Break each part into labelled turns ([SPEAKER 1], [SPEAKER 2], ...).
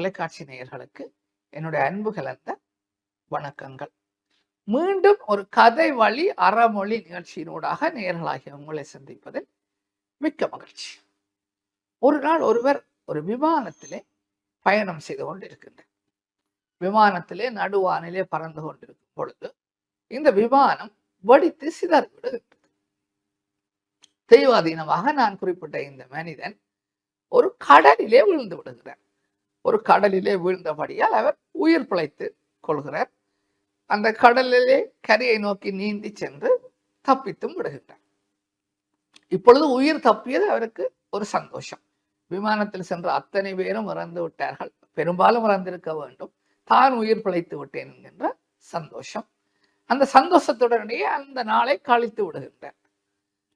[SPEAKER 1] தொலைக்காட்சி நேயர்களுக்கு என்னுடைய அன்பு கலந்த வணக்கங்கள். மீண்டும் ஒரு கதை வழி அறமொழி நிகழ்ச்சியினூடாக நேயர்களாகிய உங்களை சந்திப்பதில் மிக்க மகிழ்ச்சி. ஒரு நாள் ஒருவர் ஒரு விமானத்திலே பயணம் செய்து கொண்டிருக்கின்றார். விமானத்திலே நடுவானிலே பறந்து கொண்டிருக்கும் பொழுது இந்த விமானம் வெடித்து சிதறிவிடுகின்றது. தெய்வாதீனமாக நான் குறிப்பிட்ட இந்த மனிதன் ஒரு கடலிலே விழுந்து விடுகிறார். ஒரு கடலிலே வீழ்ந்தபடியால் அவர் உயிர் பிழைத்து கொள்கிறார். அந்த கடலிலே கரையை நோக்கி நீந்தி சென்று தப்பித்தும் விடுகின்றார். இப்பொழுது உயிர் தப்பியது அவருக்கு ஒரு சந்தோஷம். விமானத்தில் சென்ற அத்தனை பேரும் இறந்து விட்டார்கள், பெரும்பாலும் இறந்திருக்க வேண்டும், தான் உயிர் பிழைத்து விட்டேன் என்கின்ற சந்தோஷம். அந்த சந்தோஷத்துடனேயே அந்த நாளை கழித்து விடுகின்றார்.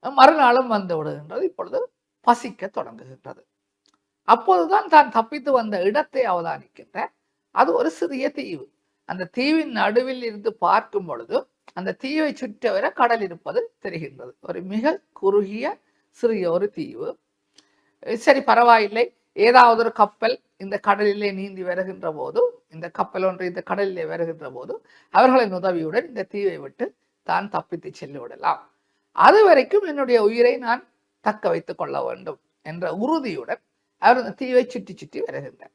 [SPEAKER 1] மறுநாளும் வந்து விடுகின்றது. இப்பொழுது பசிக்க தொடங்குகின்றது. அப்போதுதான் தான் தப்பித்து வந்த இடத்தை அவதானிக்கின்றார். அது ஒரு சிறிய தீவு. அந்த தீவின் நடுவில் இருந்து பார்க்கும் பொழுது அந்த தீவை சுற்றவர கடல் இருப்பது தெரிகின்றது. ஒரு மிக குறுகிய சிறிய ஒரு தீவு. சரி, பரவாயில்லை, ஏதாவது ஒரு கப்பல் இந்த கடலிலே நீந்தி வருகின்ற போது, இந்த கப்பல் ஒன்று இந்த கடலிலே வருகின்ற போது அவர்களின் உதவியுடன் இந்த தீவை விட்டு தான் தப்பித்து சென்று விடலாம். அது வரைக்கும் என்னுடைய உயிரை நான் தக்க வைத்துக் கொள்ள வேண்டும் என்ற உறுதியுடன் அவர் அந்த தீவை சுற்றி சுற்றி வருகின்றார்.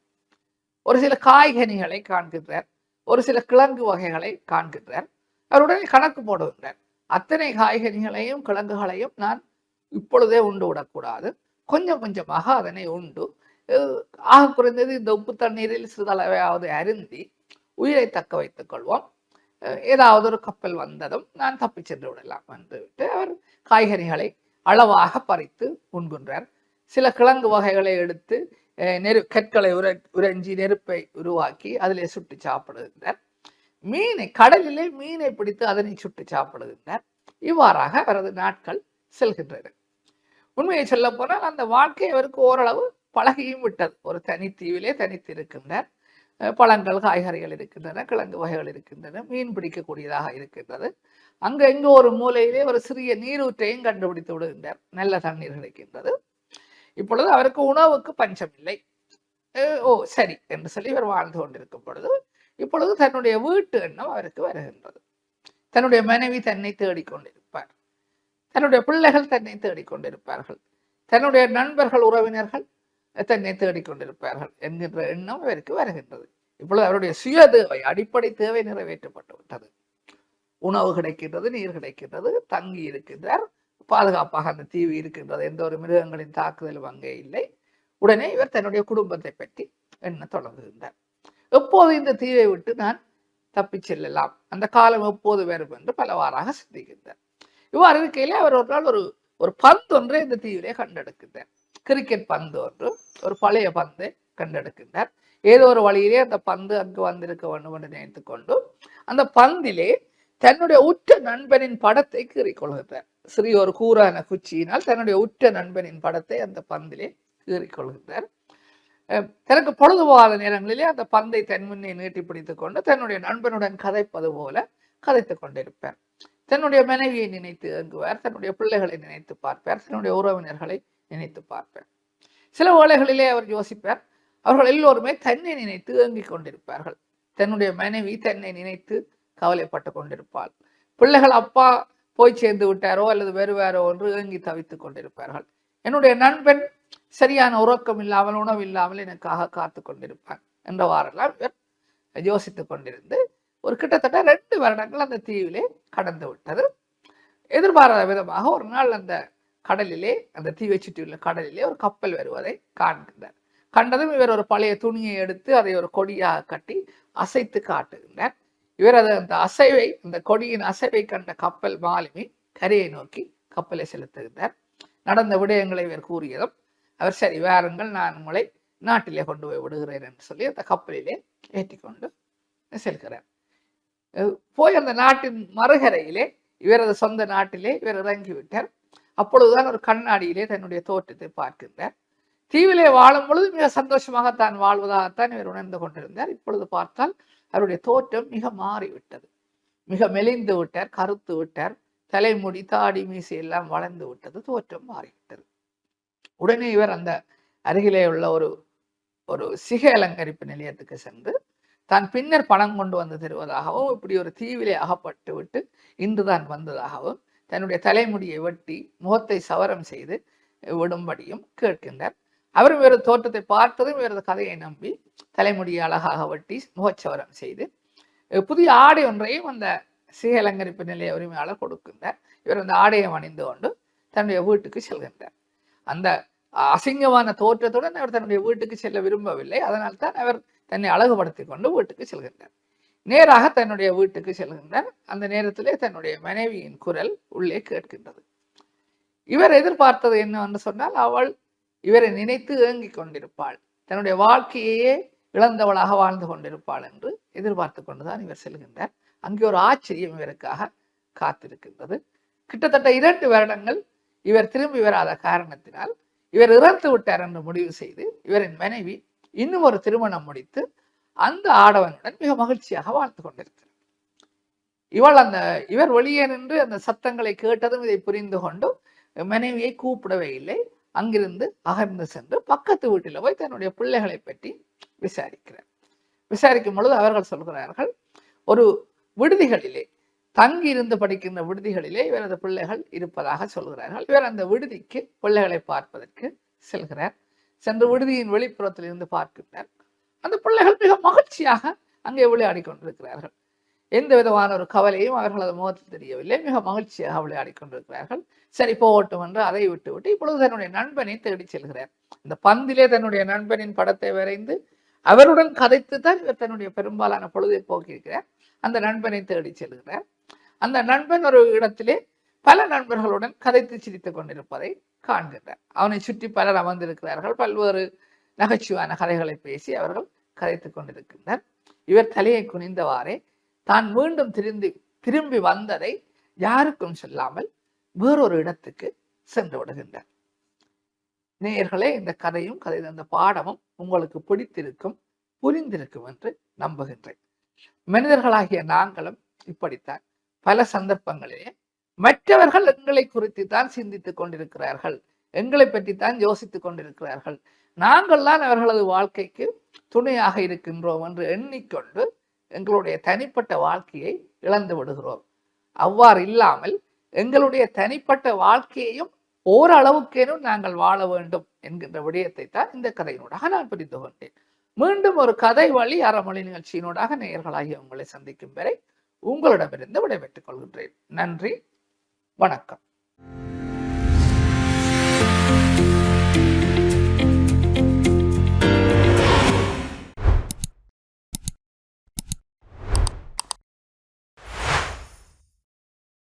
[SPEAKER 1] ஒரு சில காய்கனிகளை காண்கின்றார், ஒரு சில கிழங்கு வகைகளை காண்கின்றார். அவருடனே கணக்கு போடுகின்றார். அத்தனை காய்கனிகளையும் கிழங்குகளையும் நான் இப்பொழுதே உண்டு விடக்கூடாது, கொஞ்சம் கொஞ்சமாக அதனை உண்டு, ஆக குறைந்தது இந்த உப்பு தண்ணீரில் சிறிதளவையாவது அருந்தி உயிரை தக்க வைத்துக் கொள்வோம். ஏதாவது ஒரு கப்பல் வந்ததும் நான் தப்பி சென்று விடலாம் என்று விட்டு அவர் காய்கறிகளை அளவாக பறித்து உண்கின்றார். சில கிழங்கு வகைகளை எடுத்து கற்களை உறைஞ்சி நெருப்பை உருவாக்கி அதிலே சுட்டு சாப்பிடுகின்றார். கடலிலே மீனை பிடித்து அதனை சுட்டு சாப்பிடுகின்றார். இவ்வாறாக அவரது நாட்கள் செல்கின்றன. உண்மையை சொல்ல போனால் அந்த வாழ்க்கை அவருக்கு ஓரளவு பழகியும் விட்டது. ஒரு தனித்தீவிலே தனித்து இருக்கின்றார். பழங்கள் காய்கறிகள் இருக்கின்றன, கிழங்கு வகைகள் இருக்கின்றன, மீன் பிடிக்கக்கூடியதாக இருக்கின்றது. அங்க இங்க ஒரு மூலையிலே ஒரு சிறிய நீரூற்றையும் கண்டுபிடித்து விடுகின்றார். நல்ல தண்ணீர் கிடைக்கின்றது. இப்பொழுது அவருக்கு உணவுக்கு பஞ்சம் இல்லை. சரி என்று சொல்லி இவர் வாழ்ந்து கொண்டிருக்கும் பொழுது இப்பொழுது தன்னுடைய வீட்டு எண்ணம் அவருக்கு வருகின்றது. தன்னுடைய மனைவி தன்னை தேடிக்கொண்டிருப்பார், தன்னுடைய பிள்ளைகள் தன்னை தேடிக்கொண்டிருப்பார்கள், தன்னுடைய நண்பர்கள் உறவினர்கள் தன்னை தேடிக்கொண்டிருப்பார்கள் என்கின்ற எண்ணம் அவருக்கு வருகின்றது. இப்பொழுது அவருடைய சுய தேவை, அடிப்படை தேவை நிறைவேற்றப்பட்டு விட்டது. உணவு கிடைக்கின்றது, நீர் கிடைக்கின்றது, தங்கி இருக்கின்றார், பாதுகாப்பாக அந்த தீவு இருக்கின்றது, எந்த ஒரு மிருகங்களின் தாக்குதலும் அங்கே இல்லை. உடனே இவர் தன்னுடைய குடும்பத்தை பற்றி எண்ண தொடங்குகின்றார். எப்போது இந்த தீவை விட்டு நான் தப்பி செல்லலாம், அந்த காலம் எப்போது வரும் என்று பலவாறாக சிந்திக்கின்றார். இவ்வாறு இருக்கையிலே அவர் ஒரு நாள் ஒரு பந்து ஒன்றை இந்த தீவிலே கண்டெடுக்கின்றார். கிரிக்கெட் பந்து ஒன்று, ஒரு பழைய பந்தை கண்டெடுக்கின்றார். ஏதோ ஒரு வழியிலே அந்த பந்து அங்கு வந்திருக்க வேண்டும் என்று நினைத்துக் கொண்டு அந்த பந்திலே தன்னுடைய உற்ற நண்பனின் படத்தை கீறிக்கொள்கின்றார். சிறிய ஒரு கூரான குச்சியினால் தன்னுடைய உற்ற நண்பனின் படத்தை அந்த பந்திலே கீறிக்கொள்கின்றார். தனக்கு பொழுதுபோகாத நேரங்களிலே அந்த பந்தை தன் முன்னே நீட்டி பிடித்துக் கொண்டு தன்னுடைய நண்பனுடன் கதைப்பது போல கதைத்துக் கொண்டிருப்பார். தன்னுடைய மனைவியை நினைத்து ஏங்குவார், தன்னுடைய பிள்ளைகளை நினைத்து பார்ப்பார், தன்னுடைய உறவினர்களை நினைத்து பார்ப்பார். சில வேளைகளிலே அவர் யோசிப்பார், அவர்கள் எல்லோருமே தன்னை நினைத்து ஏங்கிக் கொண்டிருப்பார்கள். தன்னுடைய மனைவி தன்னை நினைத்து கவலைப்பட்டு கொண்டிருப்பாள். பிள்ளைகள் அப்பா போய் சேர்ந்து விட்டாரோ அல்லது வருவாரோ என்று ஏங்கி தவித்துக் கொண்டிருப்பார்கள். என்னுடைய நண்பன் சரியான உறக்கம் இல்லாமல் உணவு இல்லாமல் எனக்காக காத்து கொண்டிருப்பான் என்றவாறெல்லாம் இவர் யோசித்துக் கொண்டிருந்து ஒரு கிட்டத்தட்ட 2 வருடங்கள் அந்த தீவிலே கடந்து விட்டது. எதிர்பாராத விதமாக ஒரு நாள் அந்த கடலிலே, அந்த தீவை சுற்றியுள்ள கடலிலே ஒரு கப்பல் வருவதை காண்கின்றார். கண்டதும் இவர் ஒரு பழைய துணியை எடுத்து அதை ஒரு கொடியாக கட்டி அசைத்து காட்டுகின்றார். இவர் அந்த கொடியின் அசைவை கண்ட கப்பல் மாலுமி கரையை நோக்கி கப்பலை செலுத்துகின்றார். நடந்த விடயங்களை இவர் கூறியதும் அவர், சரி வாருங்கள், நான் உங்களை நாட்டிலே கொண்டு போய் விடுகிறேன் என்று சொல்லி அந்த கப்பலிலே ஏற்றிக்கொண்டு செல்கிறார். போய் அந்த நாட்டின் மறுகரையிலே, இவரது சொந்த நாட்டிலே இவர் இறங்கிவிட்டார். அப்பொழுதுதான் ஒரு கண்ணாடியிலே தன்னுடைய தோற்றத்தை பார்க்கின்றார். தீவிலே வாழும் பொழுது மிக சந்தோஷமாகத்தான் வாழ்வதாகத்தான் இவர் உணர்ந்து கொண்டிருந்தார். இப்பொழுது பார்த்தால் அவருடைய தோற்றம் மிக மாறிவிட்டது. மிக மெலிந்து விட்டார், கருத்து விட்டார், தலைமுடி தாடி மீசை எல்லாம் வளர்ந்து விட்டது, தோற்றம் மாறிவிட்டது. உடனே இவர் அந்த அருகிலே உள்ள ஒரு சிகை அலங்கரிப்பு நிலையத்துக்கு சென்று தான் பின்னர் பணம் கொண்டு வந்து தருவதாகவும், இப்படி ஒரு தீவிலே அகப்பட்டு விட்டு இன்றுதான் வந்ததாகவும், தன்னுடைய தலைமுடியை வெட்டி முகத்தை சவரம் செய்து விடும்படியும் கேட்கின்றார். அவரும் வேறு தோற்றத்தை பார்த்ததும் வேறு கதையை நம்பி தலைமுடியை அழகாக வெட்டி முகச்சவரம் செய்து புதிய ஆடை ஒன்றையும் அந்த சிகை அலங்கரிப்பு நிலைய உரிமையாளர் கொடுக்கின்றார். இவர் அந்த ஆடையை அணிந்து கொண்டு தன்னுடைய வீட்டுக்கு செல்கின்றார். அந்த அசிங்கமான தோற்றத்துடன் அவர் தன்னுடைய வீட்டுக்கு செல்ல விரும்பவில்லை. அதனால் தான் அவர் தன்னை அழகுபடுத்திக் கொண்டு வீட்டுக்கு செல்கின்றார். நேராக தன்னுடைய வீட்டுக்கு செல்கின்றார். அந்த நேரத்திலே தன்னுடைய மனைவியின் குரல் உள்ளே கேட்கின்றது. இவர் எதிர்பார்த்தது என்னவென்று சொன்னால், அவள் இவரை நினைத்து ஏங்கிக் கொண்டிருப்பாள், தன்னுடைய வாழ்க்கையே இழந்தவளாக வாழ்ந்து கொண்டிருப்பாள் என்று எதிர்பார்த்து கொண்டுதான் இவர் செல்கின்றார். அங்கே ஒரு ஆச்சரியம் இவருக்காக காத்திருக்கின்றது. கிட்டத்தட்ட 2 வருடங்கள் இவர் திரும்பி வராத காரணத்தினால் இவர் இறந்து விட்டார் என்று முடிவு செய்து இவரின் மனைவி இன்னும் ஒரு திருமணம் முடித்து அந்த ஆடவனுடன் மிக மகிழ்ச்சியாக வாழ்ந்து கொண்டிருக்கிறார். இவர் வெளியே நின்று அந்த சத்தங்களை கேட்டதும் இதை புரிந்து கொண்டு மனைவியை கூப்பிடவே இல்லை. அங்கிருந்து அகர்ந்து சென்று பக்கத்து வீட்டில் போய் தன்னுடைய பிள்ளைகளை பற்றி விசாரிக்கிறார். விசாரிக்கும் பொழுது அவர்கள் சொல்கிறார்கள், ஒரு விடுதிகளிலே தங்கி இருந்து படிக்கின்ற விடுதிகளிலே இவரது பிள்ளைகள் இருப்பதாக சொல்கிறார்கள். இவர் அந்த விடுதிக்கு பிள்ளைகளை பார்ப்பதற்கு செல்கிறார். சென்று விடுதியின் வெளிப்புறத்தில் இருந்து பார்க்கின்றார். அந்த பிள்ளைகள் மிக மகிழ்ச்சியாக அங்கே விளையாடி கொண்டிருக்கிறார்கள். எந்த விதமான ஒரு கவலையும் அவர்களது முகத்தில் தெரியவில்லை. மிக மகிழ்ச்சியாக விளையாடி கொண்டிருக்கிறார்கள். சரி போகட்டும் என்று அதை விட்டு இப்பொழுது தன்னுடைய நண்பனை தேடி செல்கிறார். இந்த பந்திலே தன்னுடைய நண்பனின் படத்தை வரைந்து அவருடன் கதைத்து தான் இவர் தன்னுடைய பெரும்பாலான பொழுதை போக்கியிருக்கிறார். அந்த நண்பனை தேடி செல்கிறார். அந்த நண்பன் ஒரு இடத்திலே பல நண்பர்களுடன் கதைத்து சிரித்துக் கொண்டிருப்பதை காண்கின்றார். அவனை சுற்றி பலர் அமர்ந்திருக்கிறார்கள். பல்வேறு நகைச்சுவான கதைகளை பேசி அவர்கள் கதைத்துக் கொண்டிருக்கின்றனர். இவர் தலையை குனிந்தவாறே தான் மீண்டும் திரும்பி வந்ததை யாருக்கும் சொல்லாமல் வேறொரு இடத்துக்கு சென்று விடுகின்றார். நேயர்களே, இந்த கதையும் அந்த பாடமும் உங்களுக்கு பிடித்திருக்கும், புரிந்திருக்கும் என்று நம்புகின்றேன். மனிதர்களாகிய நாங்களும் இப்படித்தான் பல சந்தர்ப்பங்களிலே மற்றவர்கள் எங்களை குறித்து தான் சிந்தித்துக் கொண்டிருக்கிறார்கள், எங்களை பற்றி தான் யோசித்துக் கொண்டிருக்கிறார்கள், நாங்கள் தான் அவர்களது வாழ்க்கைக்கு துணையாக இருக்கின்றோம் என்று எண்ணிக்கொண்டு எங்களுடைய தனிப்பட்ட வாழ்க்கையை இழந்து விடுகிறோம். அவ்வாறு இல்லாமல் எங்களுடைய தனிப்பட்ட வாழ்க்கையையும் ஓரளவுக்கேனும் நாங்கள் வாழ வேண்டும் என்கின்ற விடயத்தை தான் இந்த கதையினூடாக நான் புரிந்து கொண்டேன். மீண்டும் ஒரு கதை வழி அறமொழி நிகழ்ச்சியினூடாக நேயர்களாகிய உங்களை சந்திக்கும் வரை உங்களிடமிருந்து விடைபெற்றுக் கொள்கின்றேன். நன்றி, வணக்கம்.